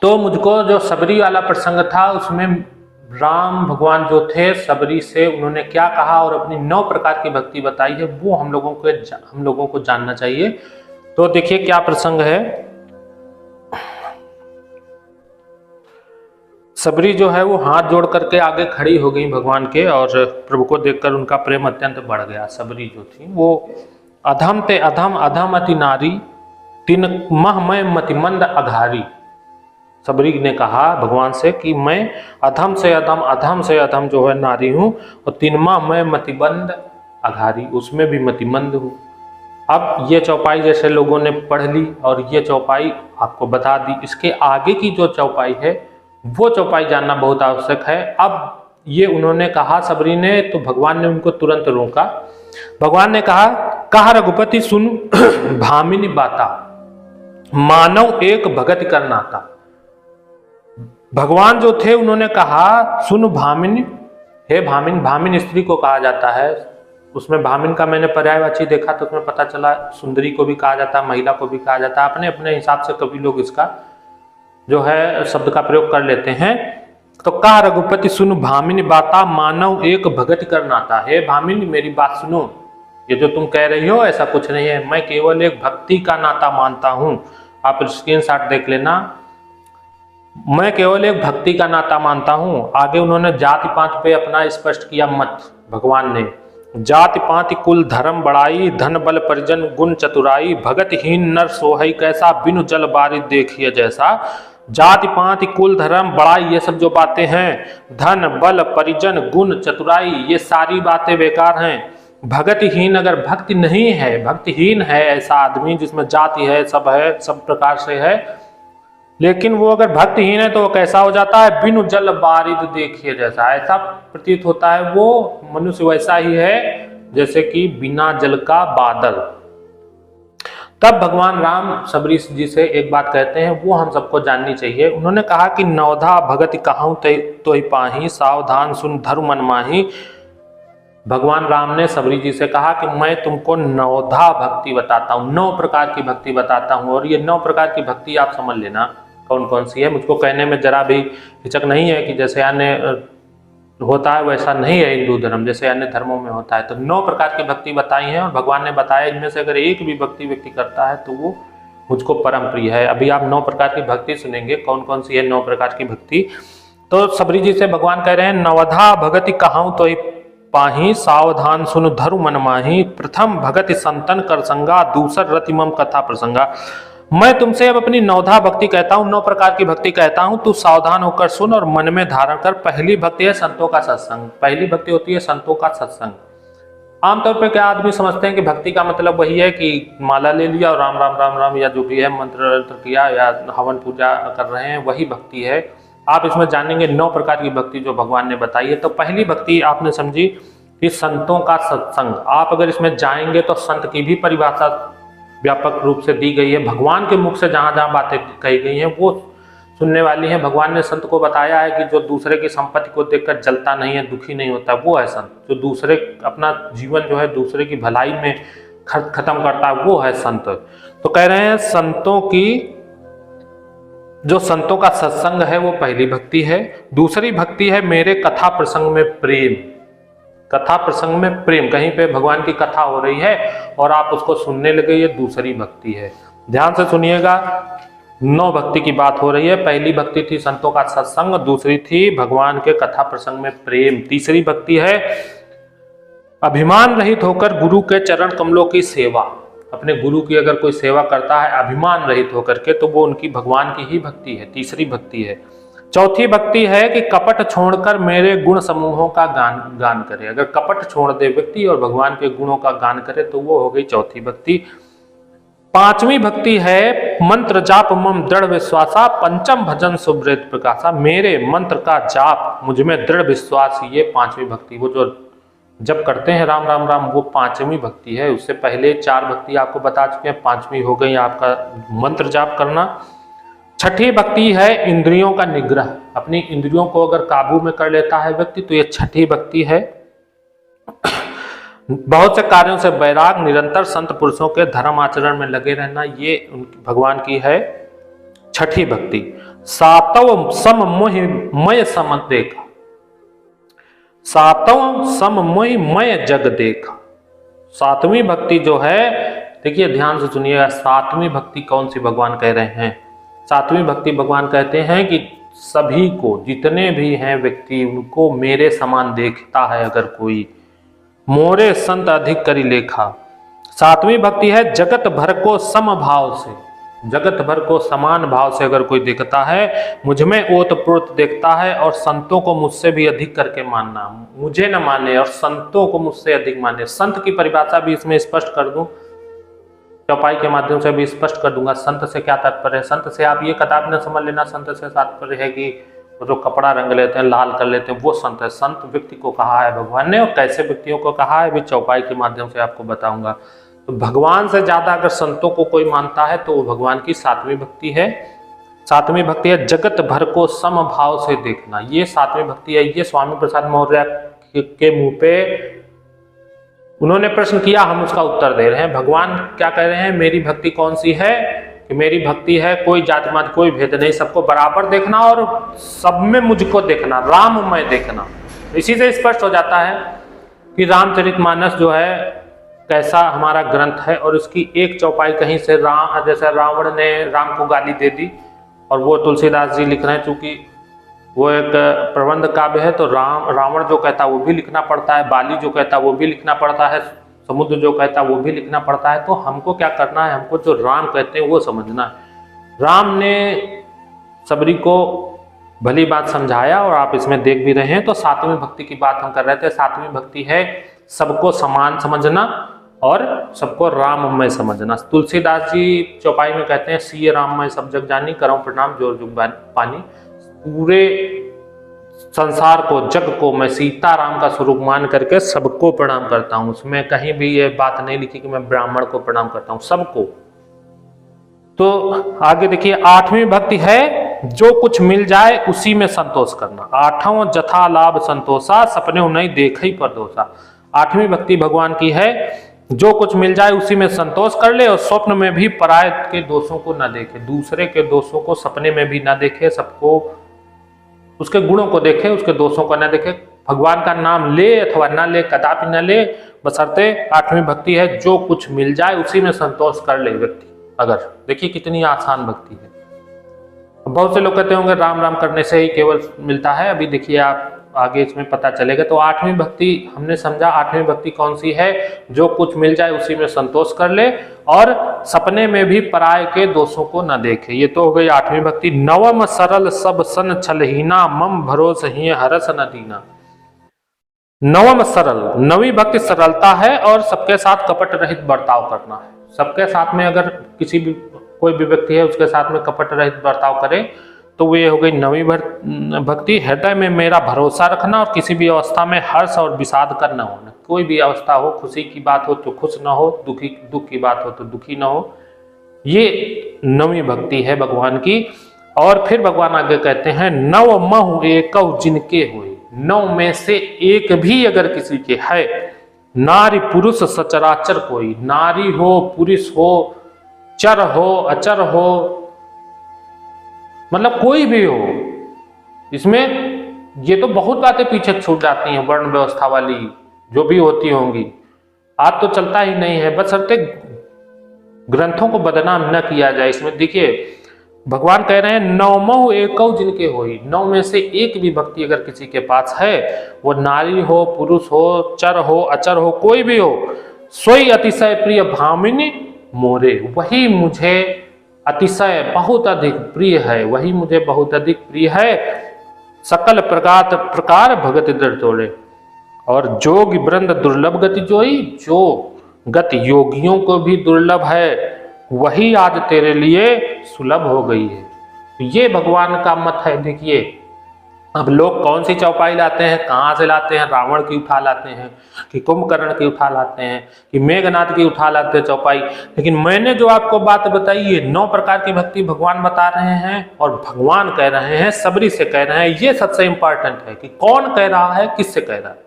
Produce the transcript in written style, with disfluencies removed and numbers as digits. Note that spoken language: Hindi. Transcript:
तो मुझको जो सबरी वाला प्रसंग था उसमें राम भगवान जो थे सबरी से उन्होंने क्या कहा और अपनी 9 प्रकार की भक्ति बताई है वो हम लोगों को जानना चाहिए। तो देखिए क्या प्रसंग है। सबरी जो है वो हाथ जोड़ करके आगे खड़ी हो गई भगवान के और प्रभु को देखकर उनका प्रेम अत्यंत बढ़ गया। सबरी जो थी वो अधम ते अधम अधम अति नारी तीन मह मैं मतिमंद अघारी। सबरी ने कहा भगवान से कि मैं अधम से अधम जो है नारी हूं और तिनमा मैं मतिमंद अघारी, उसमें भी मतिमंद हूं। अब ये चौपाई जैसे लोगों ने पढ़ ली और ये चौपाई आपको बता दी, इसके आगे की जो चौपाई है वो चौपाई जानना बहुत आवश्यक है। अब ये उन्होंने कहा सबरी ने, तो भगवान ने उनको तुरंत रोका। भगवान ने कहा रघुपति सुन भामिनी बाता, मानव एक भगत कर नाता। भगवान जो थे उन्होंने कहा सुन भामिनी, हे भामिन, भामिन स्त्री को कहा जाता है। उसमें भामिन का मैंने पर्यायवाची देखा तो उसमें पता चला सुंदरी को भी कहा जाता है, महिला को भी कहा जाता है। अपने अपने हिसाब से कभी लोग इसका जो है शब्द का प्रयोग कर लेते हैं। तो कहा रघुपति सुन भामिनी बाता, मानव एक भगत कर नाता। हे भामिन मेरी बात सुनो, ये जो तुम कह रही हो ऐसा कुछ नहीं है, मैं केवल एक भक्ति का नाता मानता हूं। आप स्क्रीनशॉट देख लेना, मैं केवल एक भक्ति का नाता मानता हूं। आगे उन्होंने जाति पात पे अपना स्पष्ट किया मत भगवान ने। जाति पाति कुल धर्म बड़ाई, धन बल परिजन गुण चतुराई, भगतहीन नर सोहई कैसा, बिनु जल बारिश देखिए जैसा। जाति पाति कुल धर्म बड़ाई ये सब जो बातें हैं, धन बल परिजन गुण चतुराई, ये सारी बातें बेकार हैं। भगतहीन अगर भक्ति नहीं है, भक्तिहीन है ऐसा आदमी जिसमें जाति है, सब प्रकार से है, लेकिन वो अगर भक्तिहीन है तो वो कैसा हो जाता है, बिनु जल बारिद देखिए जैसा। ऐसा प्रतीत होता है वो मनुष्य वैसा ही है जैसे कि बिना जल का बादल। तब भगवान राम सबरी जी से एक बात कहते हैं, वो हम सबको जाननी चाहिए। उन्होंने कहा कि नवधा भगति कहूं तो ही पाही, सावधान सुन धर्म मन माही। भगवान राम ने सबरी जी से कहा कि मैं तुमको 9धा भक्ति बताता हूँ, 9 प्रकार की भक्ति बताता हूँ, और ये 9 प्रकार की भक्ति आप समझ लेना कौन कौन सी है। मुझको कहने में जरा भी हिचक नहीं है कि जैसे अन्य होता है वैसा नहीं है हिंदू धर्म, जैसे अन्य धर्मों में होता है। तो 9 प्रकार की भक्ति बताई है और भगवान ने बताया इनमें से अगर एक भी भक्ति व्यक्ति करता है तो वो मुझको परम प्रिय है। अभी आप 9 प्रकार की भक्ति सुनेंगे, कौन कौन सी है 9 प्रकार की भक्ति। तो सबरी जी से भगवान कह रहे हैं, नवधा भगति कहूं तो ही पाही, सावधान सुन धरु मन माही। प्रथम भगति संतन कर संगा, दूसर रतिमम कथा प्रसंगा। मैं तुमसे अब अपनी 9धा भक्ति कहता हूँ, 9 प्रकार की भक्ति कहता हूँ, तू सावधान होकर सुन और मन में धारण कर। पहली भक्ति है संतों का सत्संग। पहली भक्ति होती है संतों का सत्संग। आमतौर पर क्या आदमी समझते हैं कि भक्ति का मतलब वही है कि माला ले लिया और राम राम राम राम या जो भी है मंत्र किया या हवन पूजा कर रहे हैं, वही भक्ति है। आप इसमें जानेंगे 9 प्रकार की भक्ति जो भगवान ने बताई है। तो पहली भक्ति आपने समझी कि संतों का सत्संग। आप अगर इसमें जाएंगे तो संत की भी परिभाषा व्यापक रूप से दी गई है। भगवान के मुख से जहां जहां बातें कही गई हैं वो सुनने वाली हैं। भगवान ने संत को बताया है कि जो दूसरे की संपत्ति को देखकर जलता नहीं है, दुखी नहीं होता, वो है संत। जो दूसरे अपना जीवन जो है दूसरे की भलाई में खत्म करता है, वो है संत। तो कह रहे हैं संतों की, जो संतों का सत्संग है वो पहली भक्ति है। दूसरी भक्ति है मेरे कथा प्रसंग में प्रेम। कथा प्रसंग में प्रेम, कहीं पे भगवान की कथा हो रही है और आप उसको सुनने लगे, ये दूसरी भक्ति है। ध्यान से सुनिएगा, 9 भक्ति की बात हो रही है। पहली भक्ति थी संतों का सत्संग, दूसरी थी भगवान के कथा प्रसंग में प्रेम, तीसरी भक्ति है अभिमान रहित होकर गुरु के चरण कमलों की सेवा। अपने गुरु की अगर कोई सेवा करता है अभिमान रहित होकर के, तो वो उनकी भगवान की ही भक्ति है, तीसरी भक्ति है। चौथी भक्ति है कि कपट छोड़कर मेरे गुण समूहों का गान करे। अगर कपट छोड़ दे व्यक्ति और भगवान के गुणों का गान करे तो वो हो गई चौथी भक्ति। पांचवी भक्ति है मंत्र जाप मम दृढ़ विश्वासा, पंचम भजन सुब्रेत प्रकाशा। मेरे मंत्र का जाप, मुझ में दृढ़ विश्वास, ये पांचवी भक्ति। वो जो जब करते हैं राम राम राम, वो पांचवी भक्ति है। उससे पहले 4 भक्ति आपको बता चुके हैं, पांचवी हो गई आपका मंत्र जाप करना। छठी भक्ति है इंद्रियों का निग्रह। अपनी इंद्रियों को अगर काबू में कर लेता है व्यक्ति तो ये छठी भक्ति है। बहुत से कार्यों से वैराग, निरंतर संत पुरुषों के धर्म आचरण में लगे रहना, ये भगवान की है छठी भक्ति। सातव सम मोहि मय सम देखा, सातव सम मोहि मय जग देखा। सातवीं भक्ति जो है, देखिए ध्यान से सुनिएगा, सातवीं भक्ति कौन सी भगवान कह रहे हैं? सातवीं भक्ति भगवान कहते हैं कि सभी को, जितने भी हैं व्यक्ति, उनको मेरे समान देखता है अगर कोई, मोरे संत अधिक करी लेखा। सातवीं भक्ति है जगत भर को सम भाव से, जगत भर को समान भाव से अगर कोई देखता है, मुझ में ओतप्रोत देखता है और संतों को मुझसे भी अधिक करके मानना, मुझे न माने और संतों को मुझसे अधिक माने। संत की परिभाषा भी इसमें स्पष्ट कर दूं, चौपाई के माध्यम से भी स्पष्ट कर दूंगा। संत से क्या तात्पर्य है? संत से आप ये कदापि न समझ लेना संत से तात्पर्य है कि वो जो कपड़ा रंग लेते हैं, लाल कर लेते हैं, वो संत है। संत व्यक्ति को कहा है भगवान ने, और कैसे व्यक्तियों को कहा है भी चौपाई के माध्यम से आपको बताऊंगा। तो भगवान से ज्यादा अगर संतों को कोई मानता है तो वो भगवान की सातवीं भक्ति है। सातवीं भक्ति है जगत भर को सम भाव से देखना, ये सातवीं भक्ति है। ये स्वामी प्रसाद मौर्य के मुंह पे उन्होंने प्रश्न किया, हम उसका उत्तर दे रहे हैं। भगवान क्या कह रहे हैं? मेरी भक्ति कौन सी है? कि मेरी भक्ति है कोई जाति मत कोई भेद नहीं, सबको बराबर देखना और सब में मुझको देखना, राममय देखना। इसी से स्पष्ट हो जाता है कि रामचरितमानस जो है कैसा हमारा ग्रंथ है, और उसकी एक चौपाई कहीं से जैसे रावण ने राम को गाली दे दी, और वो तुलसीदास जी लिख रहे हैं, चूंकि वो एक प्रबंध काव्य है तो रावण जो कहता है वो भी लिखना पड़ता है, बाली जो कहता है वो भी लिखना पड़ता है, समुद्र जो कहता है वो भी लिखना पड़ता है। तो हमको क्या करना है? हमको जो राम कहते हैं वो समझना है। राम ने सबरी को भली बात समझाया और आप इसमें देख भी रहे हैं। तो सातवीं भक्ति की बात हम कर रहे थे। सातवीं भक्ति है सबको समान समझना और सबको राममय समझना। तुलसीदास जी चौपाई में कहते हैं, सिय राममय सब जग जानी, करऊं प्रणाम जोर जुग पानी। पूरे संसार को, जग को मैं सीताराम का स्वरूप मान करके सबको प्रणाम करता हूं। उसमें कहीं भी ये बात नहीं लिखी कि मैं ब्राह्मण को प्रणाम करता हूं, सबको। तो आगे देखिए, आठवीं भक्ति है जो कुछ मिल जाए उसी में संतोष करना। आठवां जथा लाभ संतोषा, सपने नहीं देखे पर दोषा। आठवीं भक्ति भगवान की है, जो कुछ मिल जाए उसी में संतोष कर ले और स्वप्न में भी पराय के दोषों को न देखे, दूसरे के दोषों को सपने में भी न देखे, सबको उसके गुणों को देखे, उसके दोषों को न देखे। भगवान का नाम ले अथवा न ले, कदापि न ले, बशर्ते आठवीं भक्ति है जो कुछ मिल जाए उसी में संतोष कर ले व्यक्ति। अगर देखिए कितनी आसान भक्ति है। बहुत से लोग कहते होंगे राम राम करने से ही केवल मिलता है, अभी देखिए आप आगे इसमें पता चलेगा। तो आठवीं भक्ति हमने समझा, आठवीं भक्ति कौन सी है? जो कुछ मिल जाए उसी में संतोष कर ले और सपने में भी पराय के दोषों को न देखे। ये तो हो गई आठवीं भक्ति। नवम सरल सब सन छलहीना, मम भरोस ही हरस न दीना। नवम सरल, नवी भक्ति सरलता है और सबके साथ कपट रहित बर्ताव करना है। सबके साथ में अगर किसी भी कोई भी व्यक्ति है उसके साथ में कपट रहित बर्ताव करे तो वो ये हो गई नवी भक्ति। हृदय में मेरा भरोसा रखना और किसी भी अवस्था में हर्ष और विषाद का न होना। कोई भी अवस्था हो, खुशी की बात हो तो खुश न हो, दुख की बात हो तो दुखी न हो, ये नवी भक्ति है भगवान की। और फिर भगवान आगे कहते हैं, नव महु एकौ जिनके हुए। नौ में से एक भी अगर किसी के है, नारी पुरुष सचराचर कोई, नारी हो, पुरुष हो, चर हो, अचर हो, मतलब कोई भी हो। इसमें ये तो बहुत बातें पीछे छूट जाती हैं, वर्ण व्यवस्था वाली जो भी होती होंगी, आज तो चलता ही नहीं है। बशर्ते ग्रंथों को बदनाम न किया जाए। इसमें देखिए भगवान कह रहे हैं, नवमहु एकौ जिनके होई। नौ में से एक भी भक्ति अगर किसी के पास है, वो नारी हो, पुरुष हो, चर हो, अचर हो, कोई भी हो, सोई अतिशय प्रिय भामिनी मोरे। वही मुझे अतिशय बहुत अधिक प्रिय है, वही मुझे बहुत अधिक प्रिय है। सकल प्रकार भगत दर तोड़े। और जोग वृंद दुर्लभ गति जोई, जो गति योगियों को भी दुर्लभ है वही आज तेरे लिए सुलभ हो गई है। तो ये भगवान का मत है। देखिए अब लोग कौन सी चौपाई लाते हैं, कहाँ से लाते हैं? रावण की उठा लाते हैं, कि कुंभकर्ण की उठा लाते हैं, कि मेघनाथ की उठा लाते हैं चौपाई। लेकिन मैंने जो आपको बात बताई, ये 9 प्रकार की भक्ति भगवान बता रहे हैं और भगवान कह रहे हैं, सबरी से कह रहे हैं। ये सबसे इंपॉर्टेंट है कि कौन कह रहा है, किससे कह रहा है।